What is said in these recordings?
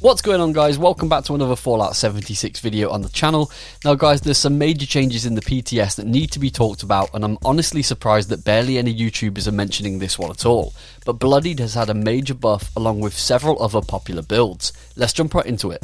What's going on, guys? Welcome back to another Fallout 76 video on the channel. Now guys, there's some major changes in the PTS that need to be talked about, and I'm honestly surprised that barely any YouTubers are mentioning this one at all. But Bloodied has had a major buff along with several other popular builds. Let's jump right into it.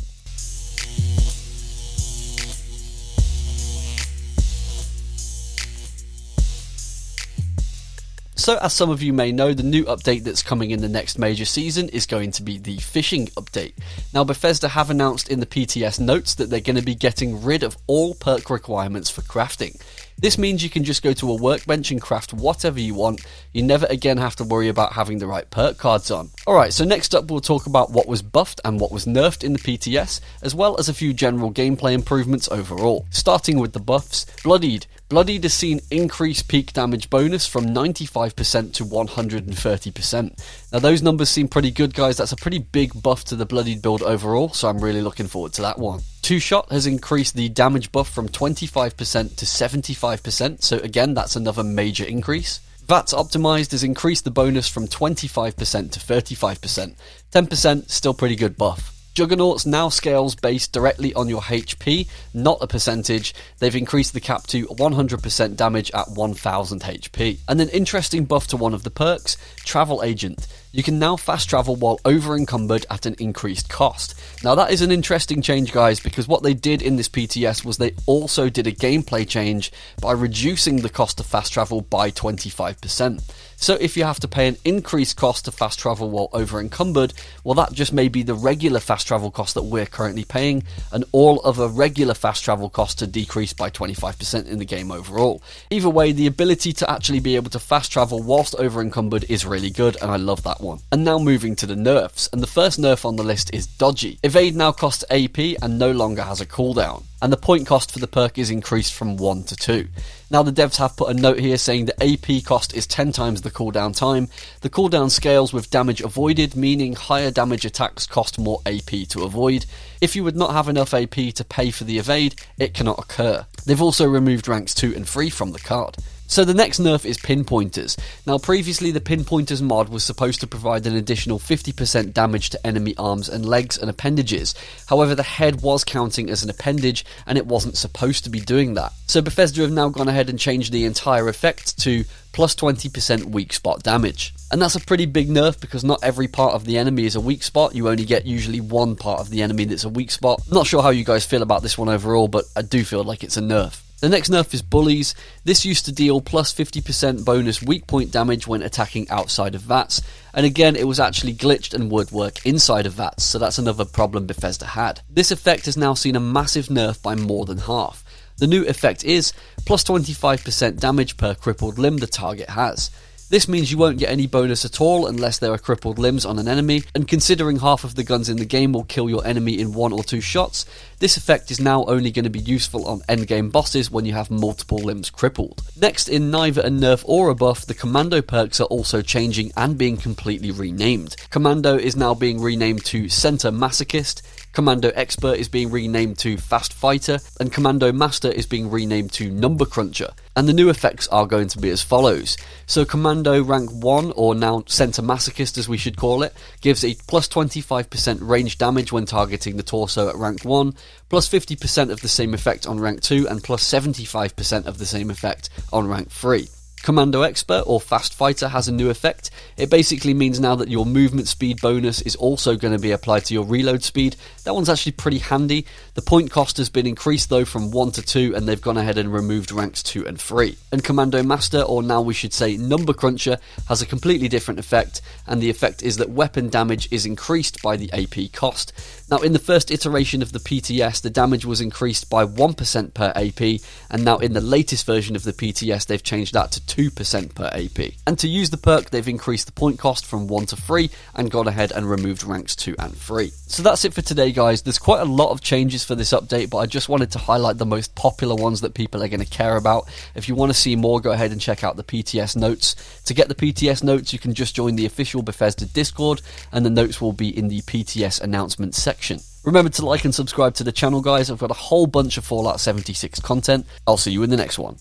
So as some of you may know, the new update that's coming in the next major season is going to be the fishing update. Now Bethesda have announced in the PTS notes that they're going to be getting rid of all perk requirements for crafting. This means you can just go to a workbench and craft whatever you want. You never again have to worry about having the right perk cards on. Alright, so next up we'll talk about what was buffed and what was nerfed in the PTS, as well as a few general gameplay improvements overall. Starting with the buffs, Bloodied. Bloodied has seen increased peak damage bonus from 95% to 130%. Now those numbers seem pretty good, guys. That's a pretty big buff to the Bloodied build overall, so I'm really looking forward to that one. Two Shot has increased the damage buff from 25% to 75%, so again that's another major increase. VATS Optimized has increased the bonus from 25% to 35%. 10% still pretty good buff. Juggernauts now scales based directly on your HP, not a percentage. They've increased the cap to 100% damage at 1000 HP. And an interesting buff to one of the perks, Travel Agent. You can now fast travel while over encumbered at an increased cost. Now that is an interesting change, guys, because what they did in this PTS was they also did a gameplay change by reducing the cost of fast travel by 25%. So if you have to pay an increased cost to fast travel while over encumbered, well that just may be the regular fast travel cost that we're currently paying, and all other regular fast travel costs to decrease by 25% in the game overall. Either way, the ability to actually be able to fast travel whilst over encumbered is really good, and I love that one. And now moving to the nerfs, and the first nerf on the list is Dodgy. Evade now costs AP and no longer has a cooldown, and the point cost for the perk is increased from 1 to 2. Now the devs have put a note here saying the AP cost is 10 times the cooldown time. The cooldown scales with damage avoided, meaning higher damage attacks cost more AP to avoid. If you would not have enough AP to pay for the evade, it cannot occur. They've also removed ranks 2 and 3 from the card. So the next nerf is pinpointers. Now previously the pinpointers mod was supposed to provide an additional 50% damage to enemy arms and legs and appendages. However, the head was counting as an appendage and it wasn't supposed to be doing that. So Bethesda have now gone ahead and changed the entire effect to plus 20% weak spot damage. And that's a pretty big nerf because not every part of the enemy is a weak spot. You only get usually one part of the enemy that's a weak spot. Not sure how you guys feel about this one overall, but I do feel like it's a nerf. The next nerf is Bullies. This used to deal plus 50% bonus weak point damage when attacking outside of VATS, and again it was actually glitched and would work inside of VATS, so that's another problem Bethesda had. This effect has now seen a massive nerf by more than half. The new effect is plus 25% damage per crippled limb the target has. This means you won't get any bonus at all unless there are crippled limbs on an enemy, and considering half of the guns in the game will kill your enemy in 1 or 2 shots, this effect is now only going to be useful on endgame bosses when you have multiple limbs crippled. Next, in neither a nerf or a buff, the Commando perks are also changing and being completely renamed. Commando is now being renamed to Center Masochist, Commando Expert is being renamed to Fast Fighter, and Commando Master is being renamed to Number Cruncher. And the new effects are going to be as follows. So Commando Rank 1, or now Center Masochist as we should call it, gives a plus 25% range damage when targeting the torso at Rank 1, plus 50% of the same effect on Rank 2, and plus 75% of the same effect on Rank 3. Commando Expert or Fast Fighter has a new effect. It basically means now that your movement speed bonus is also going to be applied to your reload speed. That one's actually pretty handy. The point cost has been increased though from 1 to 2, and they've gone ahead and removed ranks 2 and 3. And Commando Master, or now we should say Number Cruncher, has a completely different effect, and the effect is that weapon damage is increased by the AP cost. Now in the first iteration of the PTS, the damage was increased by 1% per AP, and now in the latest version of the PTS they've changed that to 2% per AP. And to use the perk, they've increased the point cost from 1 to 3 and gone ahead and removed ranks 2 and 3. So that's it for today, guys. There's quite a lot of changes for this update, but I just wanted to highlight the most popular ones that people are going to care about. If you want to see more, go ahead and check out the PTS notes. To get the PTS notes, you can just join the official Bethesda Discord, and the notes will be in the PTS announcements section. Remember to like and subscribe to the channel, guys. I've got a whole bunch of Fallout 76 content. I'll see you in the next one.